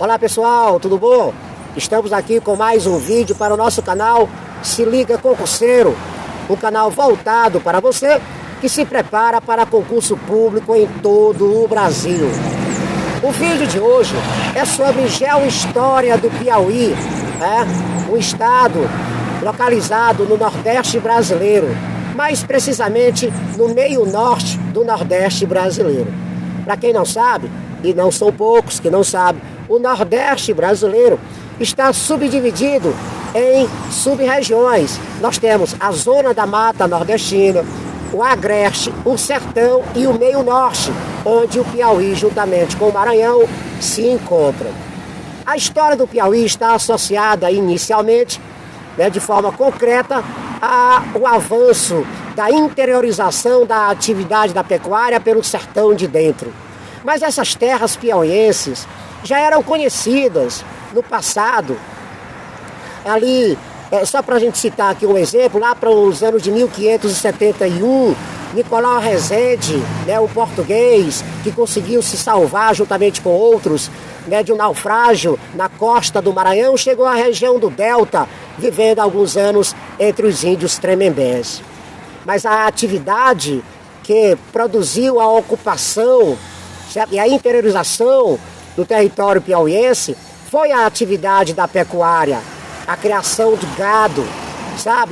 Olá pessoal, tudo bom? Estamos aqui com mais um vídeo para o nosso canal Se Liga Concurseiro, um canal voltado para você que se prepara para concurso público em todo o Brasil. O vídeo de hoje é sobre Geohistória do Piauí, um estado localizado no Nordeste brasileiro, mais precisamente no meio norte do Nordeste brasileiro. Para quem não sabe, e não são poucos que não sabem, o Nordeste brasileiro está subdividido em sub-regiões. Nós temos a Zona da Mata Nordestina, o Agreste, o Sertão e o Meio Norte, onde o Piauí, juntamente com o Maranhão, se encontram. A história do Piauí está associada inicialmente, de forma concreta, ao avanço da interiorização da atividade da pecuária pelo sertão de dentro. Mas essas terras piauienses já eram conhecidas no passado. Ali, só para a gente citar aqui um exemplo, lá para os anos de 1571, Nicolau Rezende, o português, que conseguiu se salvar juntamente com outros, de um naufrágio na costa do Maranhão, chegou à região do Delta, vivendo alguns anos entre os índios tremembés. Mas a atividade que produziu a ocupação e a interiorização do território piauiense foi a atividade da pecuária, a criação de gado,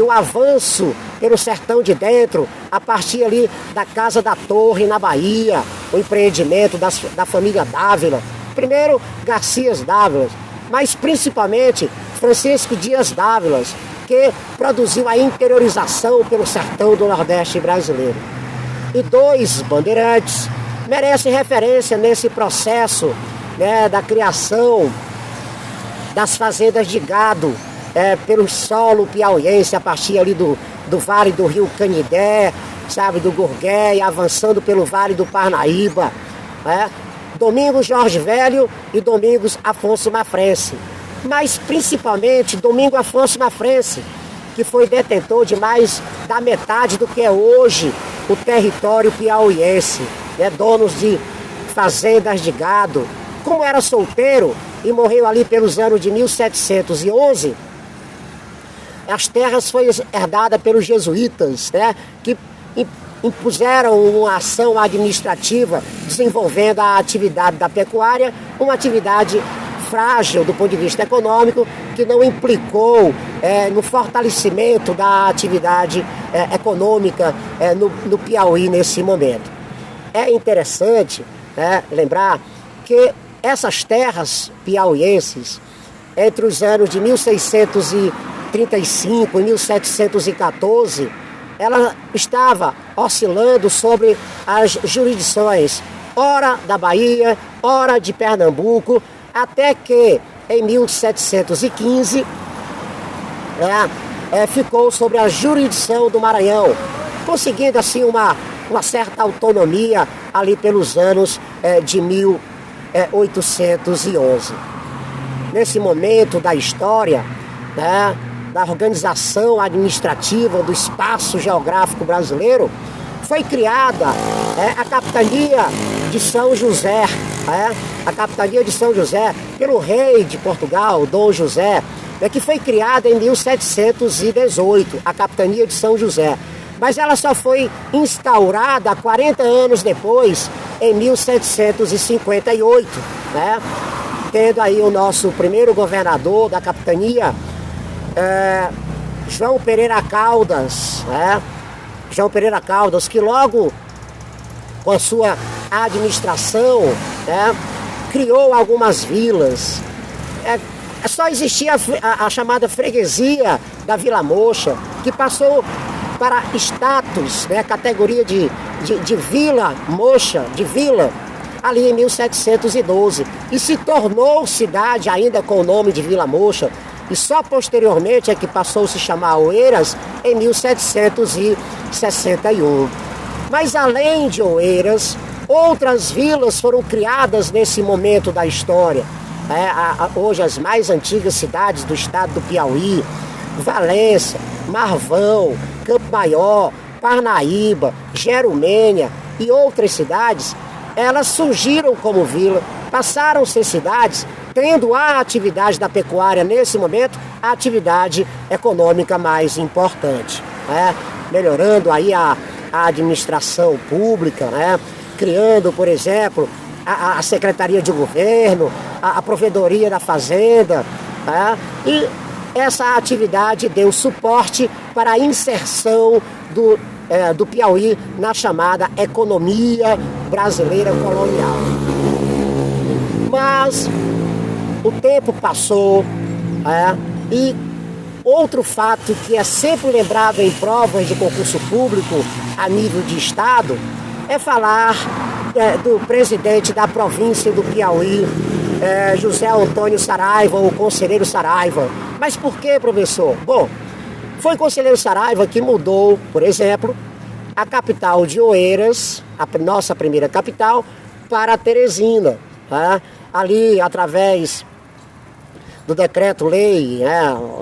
o avanço pelo sertão de dentro, a partir ali da Casa da Torre na Bahia, o empreendimento da família Dávila, primeiro Garcias Dávila, mas principalmente Francisco Dias Dávila, que produziu a interiorização pelo sertão do Nordeste brasileiro. E dois bandeirantes merecem referência nesse processo da criação das fazendas de gado pelo solo piauiense, a partir ali do vale do rio Canidé, do Gurgué, avançando pelo vale do Parnaíba, Domingos Jorge Velho e Domingos Afonso Mafrense, mas principalmente Domingos Afonso Mafrense, que foi detentor de mais da metade do que é hoje o território piauiense, donos de fazendas de gado. Como era solteiro e morreu ali pelos anos de 1711, as terras foram herdadas pelos jesuítas, que impuseram uma ação administrativa desenvolvendo a atividade da pecuária, uma atividade frágil do ponto de vista econômico, que não implicou no fortalecimento da atividade econômica no Piauí nesse momento. É interessante lembrar que essas terras piauienses, entre os anos de 1635 e 1714, ela estava oscilando sobre as jurisdições, ora da Bahia, ora de Pernambuco, até que em 1715 ficou sobre a jurisdição do Maranhão, conseguindo assim uma certa autonomia ali pelos anos de 1811. Nesse momento da história, da organização administrativa do espaço geográfico brasileiro, foi criada a Capitania de São José, a Capitania de São José, pelo rei de Portugal, Dom José, que foi criada em 1718, a Capitania de São José. Mas ela só foi instaurada 40 anos depois, em 1758, tendo aí o nosso primeiro governador da capitania, João Pereira Caldas, João Pereira Caldas, que logo com a sua administração criou algumas vilas. Só existia a chamada freguesia da Vila Mocha, que passou para status, categoria de Vila Mocha, de vila, ali em 1712, e se tornou cidade ainda com o nome de Vila Mocha, e só posteriormente é que passou a se chamar Oeiras em 1761. Mas além de Oeiras, outras vilas foram criadas nesse momento da história. Hoje as mais antigas cidades do estado do Piauí, Valença, Marvão, Campo Maior, Parnaíba, Gerumênia e outras cidades, elas surgiram como vila passaram a ser cidades tendo a atividade da pecuária, nesse momento, a atividade econômica mais importante, né? Melhorando aí a administração pública, né? Criando, por exemplo, a Secretaria de Governo, a Provedoria da Fazenda, né? E essa atividade deu suporte para a inserção do Piauí na chamada economia brasileira colonial. Mas o tempo passou, e outro fato que é sempre lembrado em provas de concurso público a nível de estado é falar do presidente da província do Piauí, José Antônio Saraiva, ou conselheiro Saraiva. Mas por que, professor? Bom, foi o conselheiro Saraiva que mudou, por exemplo, a capital de Oeiras, a nossa primeira capital, para Teresina, ali através do decreto-lei,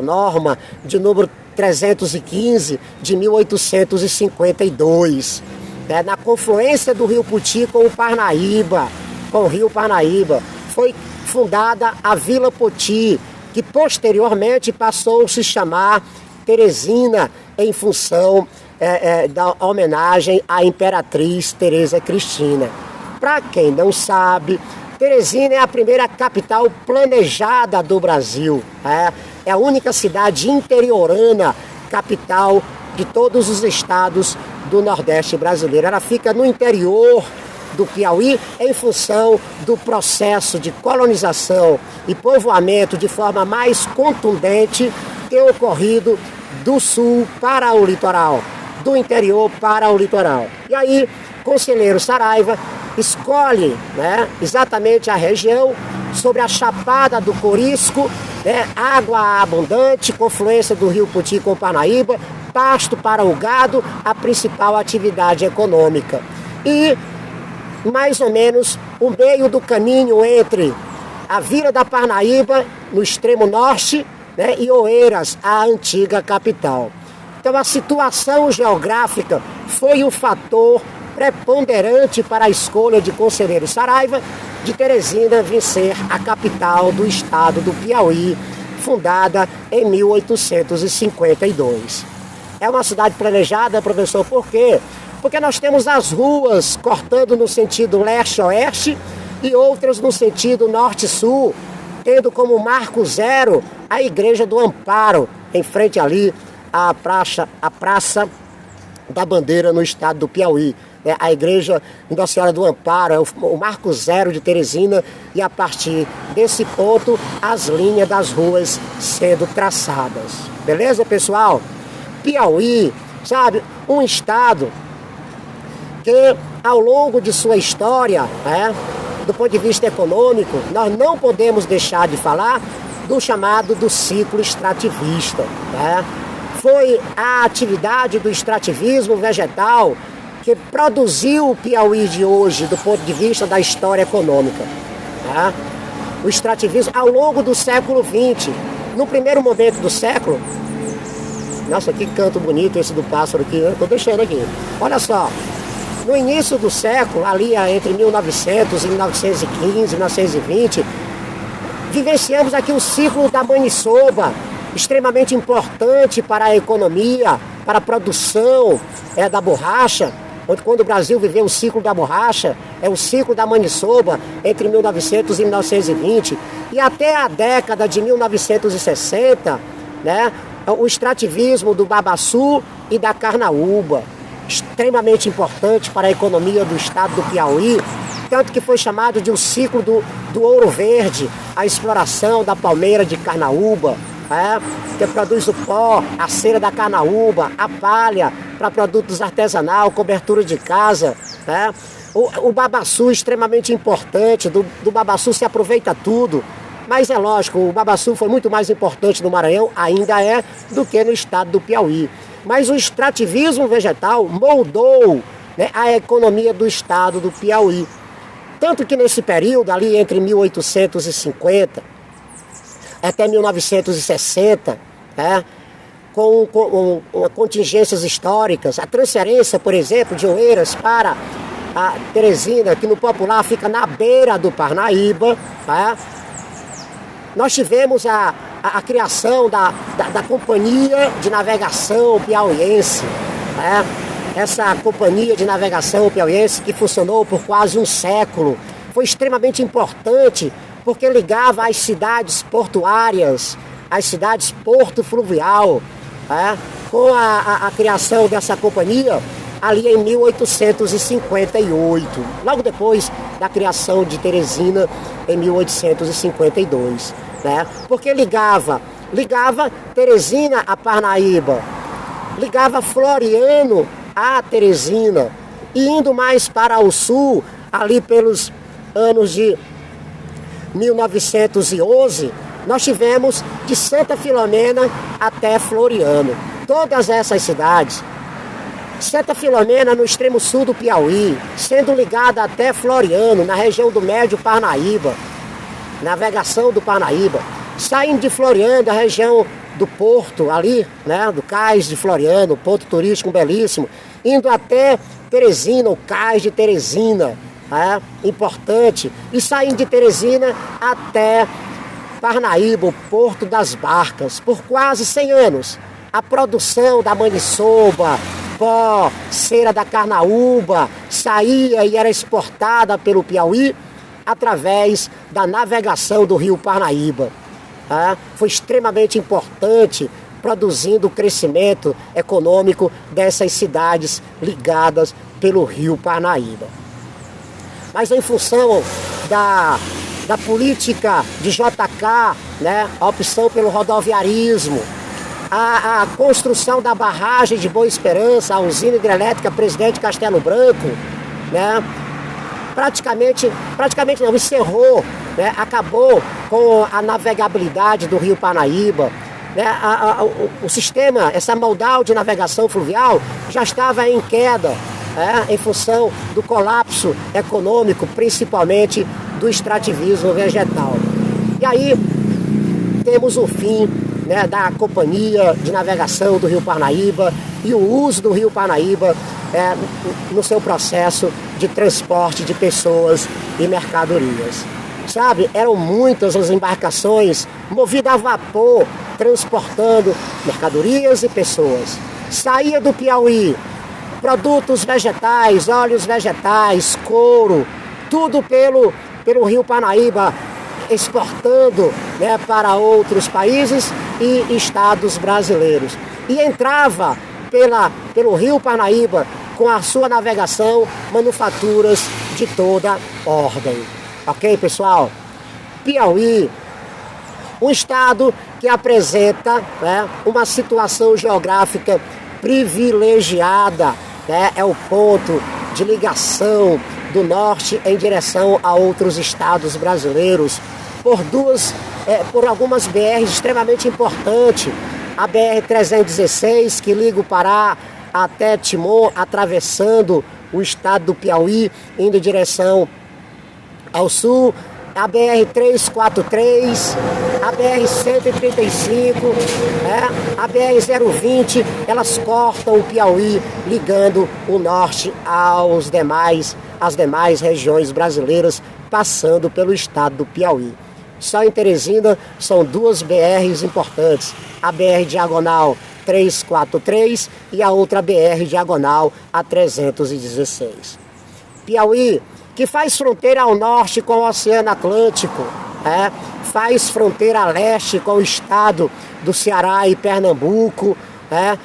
norma de número 315 de 1852, na confluência do Rio Puti com o Rio Parnaíba, foi fundada a Vila Poti, que posteriormente passou a se chamar Teresina, em função da homenagem à Imperatriz Teresa Cristina. Para quem não sabe, Teresina é a primeira capital planejada do Brasil. É a única cidade interiorana capital de todos os estados do Nordeste brasileiro. Ela fica no interior do Piauí em função do processo de colonização e povoamento de forma mais contundente ter ocorrido do sul para o litoral, do interior para o litoral. E aí, conselheiro Saraiva escolhe, exatamente a região sobre a Chapada do Corisco, água abundante, confluência do Rio Puti com o Parnaíba, pasto para o gado, a principal atividade econômica. E mais ou menos o meio do caminho entre a Vila da Parnaíba, no extremo norte, e Oeiras, a antiga capital. Então a situação geográfica foi um fator preponderante para a escolha de conselheiro Saraiva de Teresina vir ser a capital do estado do Piauí, fundada em 1852. É uma cidade planejada, professor, por quê? Porque nós temos as ruas cortando no sentido leste-oeste e outras no sentido norte-sul, tendo como marco zero a Igreja do Amparo, em frente ali à Praça da Bandeira no estado do Piauí. A Igreja Nossa Senhora do Amparo é o marco zero de Teresina, e a partir desse ponto as linhas das ruas sendo traçadas. Beleza, pessoal? Piauí, sabe, um estado que ao longo de sua história, do ponto de vista econômico, nós não podemos deixar de falar do chamado do ciclo extrativista. Foi a atividade do extrativismo vegetal que produziu o Piauí de hoje, do ponto de vista da história econômica. O extrativismo ao longo do século XX, no primeiro momento do século. Nossa, que canto bonito esse do pássaro aqui, estou deixando aqui. Olha só, no início do século, ali entre 1900 e 1915, 1920, vivenciamos aqui o ciclo da maniçoba, extremamente importante para a economia, para a produção da borracha. Quando o Brasil viveu o ciclo da borracha, o ciclo da maniçoba entre 1900 e 1920, e até a década de 1960, o extrativismo do babaçu e da carnaúba, extremamente importante para a economia do estado do Piauí, tanto que foi chamado de um ciclo do ouro verde, a exploração da palmeira de carnaúba, que produz o pó, a cera da carnaúba, a palha para produtos artesanal, cobertura de casa. O babaçu extremamente importante, do babaçu se aproveita tudo, mas é lógico, o babaçu foi muito mais importante no Maranhão, ainda é, do que no estado do Piauí. Mas o extrativismo vegetal moldou a economia do estado do Piauí. Tanto que nesse período, ali entre 1850 até 1960, com contingências históricas, a transferência, por exemplo, de Oeiras para a Teresina, que no popular fica na beira do Parnaíba, tá? Nós tivemos a criação da Companhia de Navegação Piauiense, né? Essa Companhia de Navegação Piauiense, que funcionou por quase um século, foi extremamente importante porque ligava as cidades portuárias, as cidades porto fluvial, né? Com a criação dessa companhia ali em 1858, logo depois da criação de Teresina em 1852, né? Porque ligava Teresina a Parnaíba, ligava Floriano a Teresina, e indo mais para o sul, ali pelos anos de 1911, nós tivemos de Santa Filomena até Floriano. Todas essas cidades, Santa Filomena no extremo sul do Piauí, sendo ligada até Floriano, na região do Médio Parnaíba, navegação do Parnaíba, saindo de Floriano, da região do porto ali, né, do cais de Floriano, ponto turístico belíssimo, indo até Teresina, o cais de Teresina, importante, e saindo de Teresina até Parnaíba, o Porto das Barcas. Por quase 100 anos, a produção da maniçoba, pó, cera da carnaúba, saía e era exportada pelo Piauí através da navegação do rio Parnaíba. Foi extremamente importante, produzindo o crescimento econômico dessas cidades ligadas pelo rio Parnaíba. Mas em função da política de JK, né, a opção pelo rodoviarismo, a construção da barragem de Boa Esperança, a usina hidrelétrica Presidente Castelo Branco, né, praticamente não, encerrou, né, acabou com a navegabilidade do rio Parnaíba, né, o sistema, essa modal de navegação fluvial já estava em queda, em função do colapso econômico, principalmente do extrativismo vegetal. E aí temos o fim, né, da Companhia de Navegação do Rio Parnaíba e o uso do Rio Parnaíba no seu processo de transporte de pessoas e mercadorias. Sabe, eram muitas as embarcações movidas a vapor, transportando mercadorias e pessoas. Saía do Piauí produtos vegetais, óleos vegetais, couro, tudo pelo rio Parnaíba, exportando, né, para outros países e estados brasileiros. E entrava pelo rio Parnaíba, com a sua navegação, manufaturas de toda ordem. Ok, pessoal? Piauí, um estado que apresenta, né, uma situação geográfica privilegiada, né, é o ponto de ligação do norte em direção a outros estados brasileiros por algumas BRs extremamente importantes. A BR-316, que liga o Pará até Timon, atravessando o estado do Piauí, indo em direção ao sul. A BR-343, a BR-135, a BR-020, elas cortam o Piauí, ligando o norte às demais regiões brasileiras, passando pelo estado do Piauí. Só em Teresina são duas BRs importantes, a BR diagonal 343 e a outra BR diagonal a 316. Piauí, que faz fronteira ao norte com o Oceano Atlântico, faz fronteira a leste com o estado do Ceará e Pernambuco,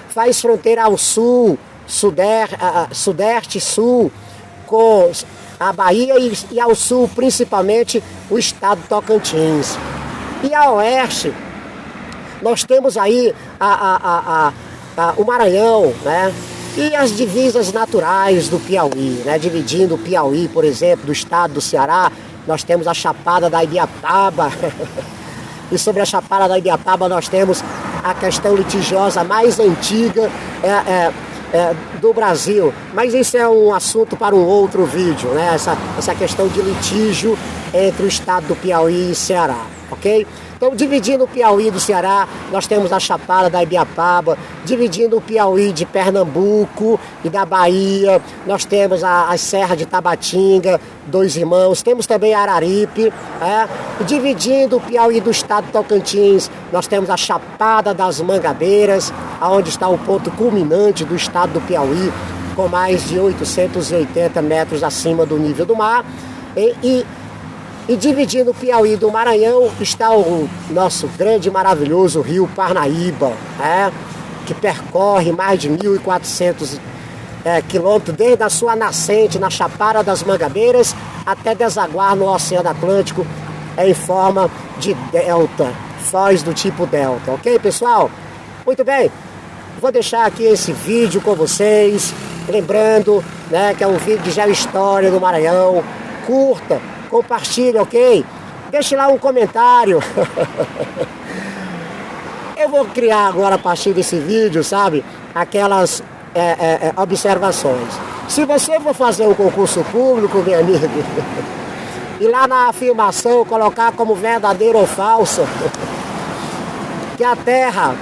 faz fronteira ao sul, sudeste e sul, com a Bahia e ao sul, principalmente, o estado do Tocantins. E a oeste, nós temos aí o Maranhão, né? E as divisas naturais do Piauí, né? Dividindo o Piauí, por exemplo, do estado do Ceará, nós temos a Chapada da Ibiapaba. E sobre a Chapada da Ibiapaba nós temos a questão litigiosa mais antiga do Brasil. Mas isso é um assunto para um outro vídeo, né? Essa questão de litígio entre o estado do Piauí e Ceará, ok? Então, dividindo o Piauí do Ceará, nós temos a Chapada da Ibiapaba, dividindo o Piauí de Pernambuco e da Bahia, nós temos a Serra de Tabatinga, Dois Irmãos, temos também Araripe, dividindo o Piauí do estado de Tocantins, nós temos a Chapada das Mangabeiras, onde está o ponto culminante do estado do Piauí, com mais de 880 metros acima do nível do mar, e dividindo o Piauí do Maranhão está o nosso grande e maravilhoso rio Parnaíba, que percorre mais de 1.400 quilômetros desde a sua nascente na Chapada das Mangabeiras até desaguar no Oceano Atlântico em forma de delta, foz do tipo delta, ok, pessoal? Muito bem, vou deixar aqui esse vídeo com vocês, lembrando, que é um vídeo de geohistória do Maranhão. Curta, compartilhe, ok? Deixe lá um comentário. Eu vou criar agora, a partir desse vídeo, sabe, aquelas observações. Se você for fazer um concurso público, meu amigo, e lá na afirmação colocar como verdadeiro ou falso que a Terra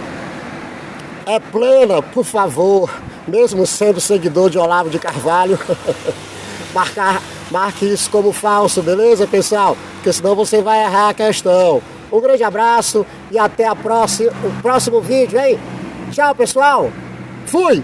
é plana, por favor, mesmo sendo seguidor de Olavo de Carvalho, marque isso como falso, beleza, pessoal? Porque senão você vai errar a questão. Um grande abraço e até o próximo vídeo, hein? Tchau, pessoal! Fui!